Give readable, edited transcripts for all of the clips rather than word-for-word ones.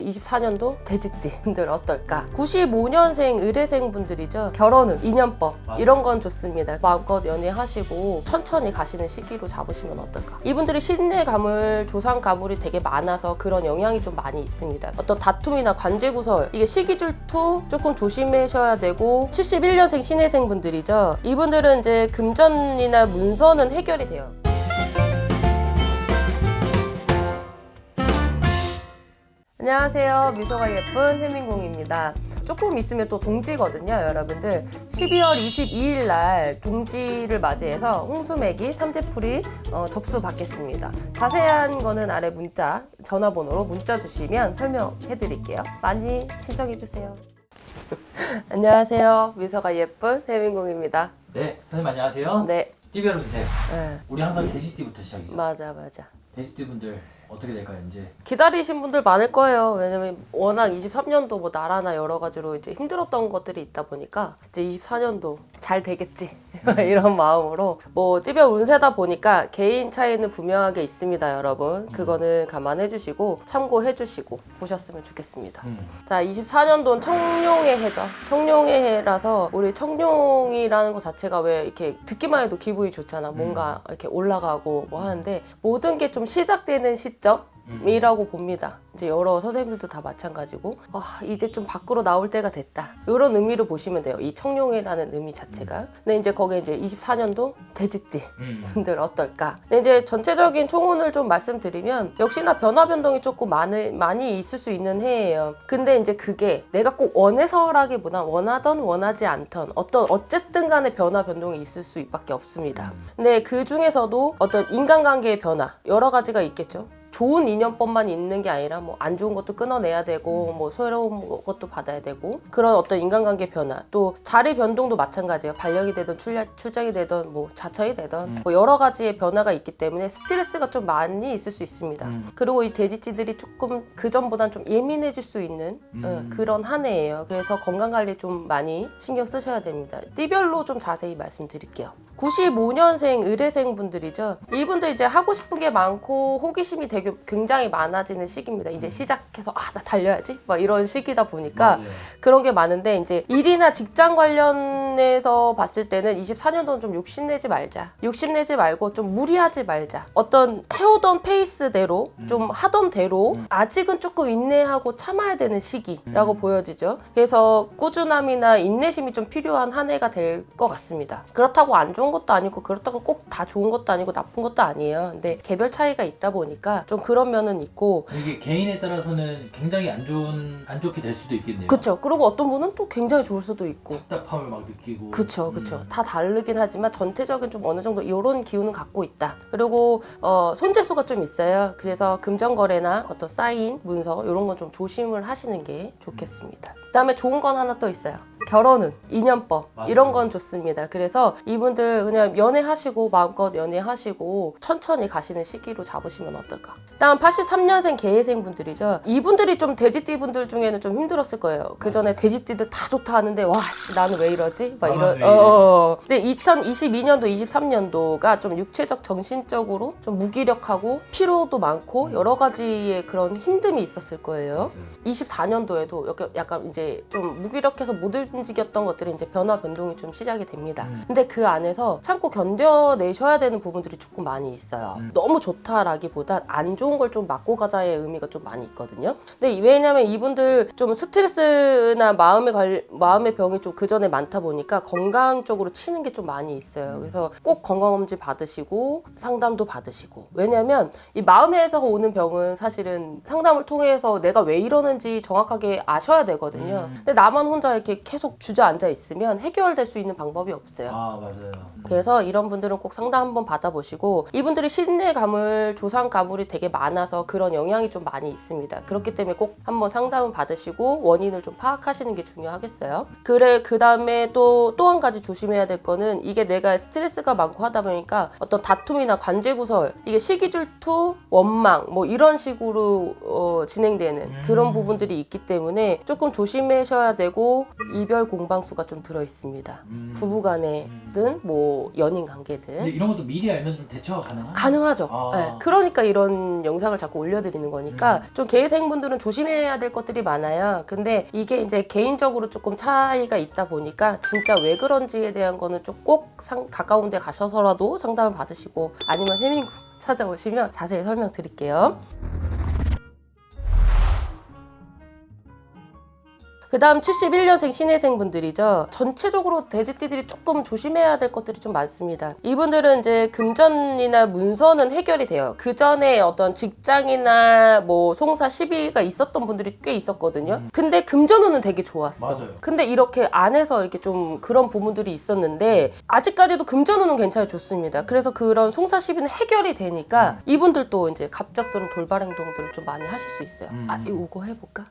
24년도 돼지띠 분들 어떨까? 95년생 의뢰생 분들이죠. 결혼은 인연법 이런 건 좋습니다. 마음껏 연애하시고 천천히 가시는 시기로 잡으시면 어떨까? 이분들이 신내 가물, 조상 가물이 되게 많아서 그런 영향이 좀 많이 있습니다. 어떤 다툼이나 관제구설, 이게 시기질투 조금 조심하셔야 되고, 71년생 신해생 분들이죠. 이분들은 이제 금전이나 문서는 해결이 돼요. 안녕하세요. 미소가 예쁜 혜민공입니다. 조금 있으면 또 동지거든요, 여러분들. 12월 22일 날 동지를 맞이해서 홍수매기, 삼재풀이 접수 받겠습니다. 자세한 거는 아래 문자, 전화번호로 문자 주시면 설명해 드릴게요. 많이 신청해 주세요. 안녕하세요. 미소가 예쁜 혜민공입니다. 네, 선생님 안녕하세요. 네. 띠별 운세. 네. 우리 항상 돼지띠부터 시작이죠. 맞아. 돼지띠 분들 어떻게 될까요, 이제? 기다리신 분들 많을 거예요. 왜냐면 워낙 23년도 뭐 나라나 여러 가지로 이제 힘들었던 것들이 있다 보니까 이제 24년도 잘 되겠지 이런 마음으로, 뭐 띠별 운세다 보니까 개인 차이는 분명하게 있습니다, 여러분. 그거는 감안해 주시고 참고해 주시고 보셨으면 좋겠습니다. 자, 24년도는 청룡의 해죠. 청룡의 해라서 우리 청룡이라는 것 자체가 왜 이렇게 듣기만 해도 기분이 좋잖아. 뭔가 이렇게 올라가고 뭐 하는데, 모든 게 좀 시작되는 시점이라고 봅니다. 이제 여러 선생님들도 다 마찬가지고, 이제 좀 밖으로 나올 때가 됐다, 이런 의미로 보시면 돼요, 이 청룡이라는 의미 자체가. 근데 이제 거기에 이제 24년도 돼지띠 분들 어떨까? 근데 이제 전체적인 총론을 좀 말씀드리면, 역시나 변화 변동이 조금 많이 있을 수 있는 해예요. 근데 이제 그게 내가 꼭 원해서라기보단 원하던 원하지 않던 어쨌든 간에 변화 변동이 있을 수밖에 없습니다. 근데 그 중에서도 어떤 인간관계의 변화 여러 가지가 있겠죠. 좋은 인연법만 있는 게 아니라 뭐 안 좋은 것도 끊어내야 되고, 뭐 새로운 것도 받아야 되고, 그런 어떤 인간관계 변화, 또 자리 변동도 마찬가지예요. 발령이 되든 출장이 되든 뭐 자처이 되든 뭐 여러 가지의 변화가 있기 때문에 스트레스가 좀 많이 있을 수 있습니다. 그리고 이 돼지띠들이 조금 그전보단 좀 예민해질 수 있는 그런 한 해예요. 그래서 건강관리 좀 많이 신경 쓰셔야 됩니다. 띠별로 좀 자세히 말씀드릴게요. 95년생 의뢰생 분들이죠. 이분들 이제 하고 싶은 게 많고 호기심이 되게 굉장히 많아지는 시기입니다. 이제 시작해서 나 달려야지 막 이런 시기다 보니까 맞아요. 그런 게 많은데, 이제 일이나 직장 관련해서 봤을 때는 24년도는 좀 욕심내지 말고 좀 무리하지 말자. 어떤 해오던 페이스대로 좀 하던 대로 아직은 조금 인내하고 참아야 되는 시기라고 보여지죠. 그래서 꾸준함이나 인내심이 좀 필요한 한 해가 될 것 같습니다. 그렇다고 안 좋은 것도 아니고, 그렇다고 꼭 다 좋은 것도 아니고 나쁜 것도 아니에요. 근데 개별 차이가 있다 보니까 좀 그런 면은 있고, 이게 개인에 따라서는 굉장히 안 좋게 될 수도 있겠네요. 그쵸. 그리고 어떤 분은 또 굉장히 좋을 수도 있고. 답답함을 막 느끼고. 그쵸. 다 다르긴 하지만 전체적인 좀 어느 정도 이런 기운은 갖고 있다. 그리고 손재수가 좀 있어요. 그래서 금전거래나 어떤 사인, 문서 이런 건 좀 조심을 하시는 게 좋겠습니다. 그다음에 좋은 건 하나 또 있어요. 결혼은 인연법 이런 건 좋습니다. 그래서 이분들 그냥 연애하시고 마음껏 연애하시고 천천히 가시는 시기로 잡으시면 어떨까? 다음 83년생 개해생 분들이죠. 이분들이 좀 돼지띠 분들 중에는 좀 힘들었을 거예요. 그 전에 돼지띠들 다 좋다 하는데 나는 왜 이러지? 막 이런. 근데 2022년도 23년도가 좀 육체적 정신적으로 좀 무기력하고 피로도 많고 여러 가지의 그런 힘듦이 있었을 거예요. 24년도에도 약간 이제 좀 무기력해서 못 움직였던 것들이 이제 변화 변동이 좀 시작이 됩니다. 근데 그 안에서 참고 견뎌내셔야 되는 부분들이 조금 많이 있어요. 너무 좋다라기보단 안 좋은 걸 좀 맞고 가자의 의미가 좀 많이 있거든요. 근데 왜냐면 이분들 좀 스트레스나 마음의 병이 좀 그 전에 많다 보니까 건강 쪽으로 치는 게 좀 많이 있어요. 그래서 꼭 건강검진 받으시고 상담도 받으시고. 왜냐면 이 마음에서 오는 병은 사실은 상담을 통해서 내가 왜 이러는지 정확하게 아셔야 되거든요. 근데 나만 혼자 이렇게 계속 주저앉아 있으면 해결될 수 있는 방법이 없어요. 맞아요. 그래서 이런 분들은 꼭 상담 한번 받아보시고, 이분들이 신내 가물, 조상 가물이 되게 많아서 그런 영향이 좀 많이 있습니다. 그렇기 때문에 꼭 한번 상담을 받으시고 원인을 좀 파악하시는 게 중요하겠어요. 그 다음에 또 한 가지 조심해야 될 거는, 이게 내가 스트레스가 많고 하다 보니까 어떤 다툼이나 관제구설, 이게 시기질투, 원망 뭐 이런 식으로 진행되는 그런 부분들이 있기 때문에 조금 조심하셔야 되고, 이별 개별 공방수가 좀 들어있습니다. 부부간에든 뭐 연인 관계든 근데 이런 것도 미리 알면 좀 대처가 가능한가요? 가능하죠. 아. 네, 그러니까 이런 영상을 자꾸 올려드리는 거니까 좀 개회생분들은 조심해야 될 것들이 많아요. 근데 이게 이제 개인적으로 조금 차이가 있다 보니까 진짜 왜 그런지에 대한 거는 좀 꼭 가까운 데 가셔서라도 상담을 받으시고 아니면 해밍 찾아오시면 자세히 설명드릴게요. 그 다음 71년생 신혜생분들이죠. 전체적으로 돼지띠들이 조금 조심해야 될 것들이 좀 많습니다. 이분들은 이제 금전이나 문서는 해결이 돼요. 그 전에 어떤 직장이나 뭐 송사 시비가 있었던 분들이 꽤 있었거든요. 근데 금전운은 되게 좋았어. 맞아요. 근데 이렇게 안에서 이렇게 좀 그런 부분들이 있었는데 아직까지도 금전운은 괜찮아 좋습니다. 그래서 그런 송사 시비는 해결이 되니까 이분들도 이제 갑작스러운 돌발 행동들을 좀 많이 하실 수 있어요. 이거 해볼까?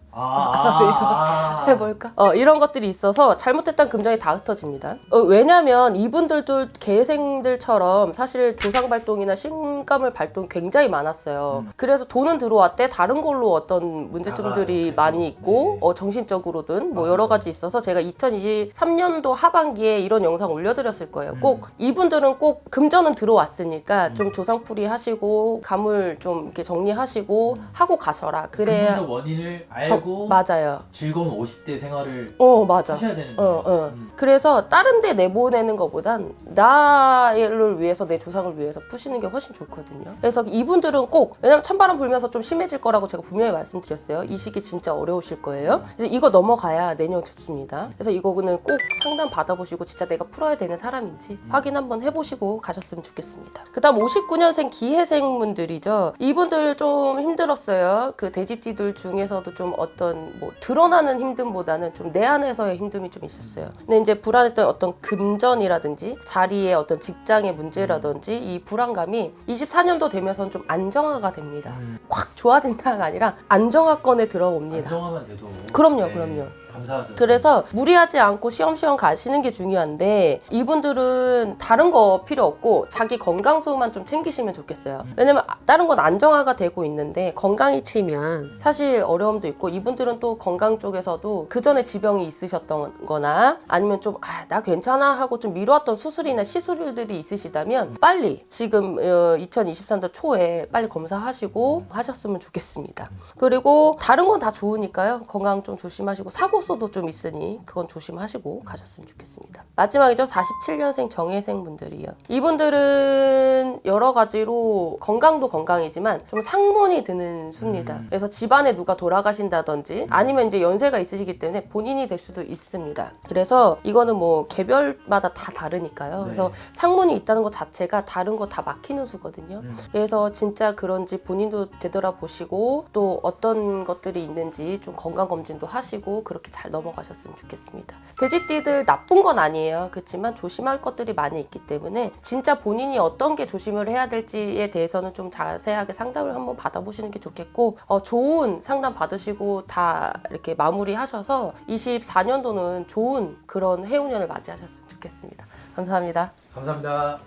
해볼까? 이런 것들이 있어서 잘못했던 금전이 다 흩어집니다. 왜냐면 이분들도 개생들처럼 사실 조상발동이나 신감을 발동 굉장히 많았어요. 그래서 돈은 들어왔대 다른 걸로 어떤 문제점들이 많이 있고 정신적으로든 뭐 여러 가지 있어서 제가 2023년도 하반기에 이런 영상 올려드렸을 거예요. 꼭 이분들은 꼭 금전은 들어왔으니까 좀 조상풀이 하시고 감을 좀 이렇게 정리하시고 하고 가셔라. 그래야 그분도 원인을 알고 맞아요. 즐거운 50대 생활을 맞아. 하셔야 되는 거예요. 그래서 다른 데 내보내는 것보단 나를 위해서 내 조상을 위해서 푸시는 게 훨씬 좋거든요. 그래서 이분들은 꼭 왜냐면 찬바람 불면서 좀 심해질 거라고 제가 분명히 말씀드렸어요. 이 시기 진짜 어려우실 거예요. 그래서 이거 넘어가야 내년 좋습니다. 그래서 이거는 꼭 상담 받아보시고 진짜 내가 풀어야 되는 사람인지 확인 한번 해보시고 가셨으면 좋겠습니다. 그 다음 59년생 기해생분들이죠. 이분들 좀 힘들었어요. 그 돼지띠들 중에서도 좀 어떤 뭐 드러나는 힘듦보다는 좀 내 안에서의 힘듦이 좀 있었어요. 근데 이제 불안했던 어떤 금전이라든지 자리의 어떤 직장의 문제라든지 이 불안감이 24년도 되면서는 좀 안정화가 됩니다. 확 좋아진다가 아니라 안정화권에 들어옵니다. 안정하면 돼도 그럼요. 감사하죠. 그래서 무리하지 않고 쉬엄쉬엄 가시는 게 중요한데 이분들은 다른 거 필요 없고 자기 건강수만 좀 챙기시면 좋겠어요. 왜냐면 다른 건 안정화가 되고 있는데 건강이 치면 사실 어려움도 있고 이분들은 또 건강 쪽에서도 그 전에 지병이 있으셨던 거나 아니면 좀 나 괜찮아 하고 좀 미뤄왔던 수술이나 시술들이 있으시다면 빨리 지금 2023년 초에 빨리 검사하시고 하셨으면 좋겠습니다. 그리고 다른 건 다 좋으니까요. 건강 좀 조심하시고 사고수도 좀 있으니 그건 조심하시고 가셨으면 좋겠습니다. 마지막이죠. 47년생 정혜생 분들이요. 이분들은 여러 가지로 건강도 건강이지만 좀 상문이 드는 수입니다. 그래서 집안에 누가 돌아가신다든지 아니면 이제 연세가 있으시기 때문에 본인이 될 수도 있습니다. 그래서 이거는 뭐 개별마다 다 다르니까요. 그래서 상문이 있다는 것 자체가 다른 거 다 막히는 수거든요. 그래서 진짜 그런지 본인도 되돌아보시고 또 어떤 것들이 있는지 좀 건강검진도 하시고 그렇게 잘 넘어가셨으면 좋겠습니다. 돼지띠들 나쁜 건 아니에요. 그렇지만 조심할 것들이 많이 있기 때문에 진짜 본인이 어떤 게 조심을 해야 될지에 대해서는 좀 자세하게 상담을 한번 받아보시는 게 좋겠고 좋은 상담 받으시고 다 이렇게 마무리하셔서 24년도는 좋은 그런 해운년을 맞이하셨으면 좋겠습니다. 감사합니다. 감사합니다.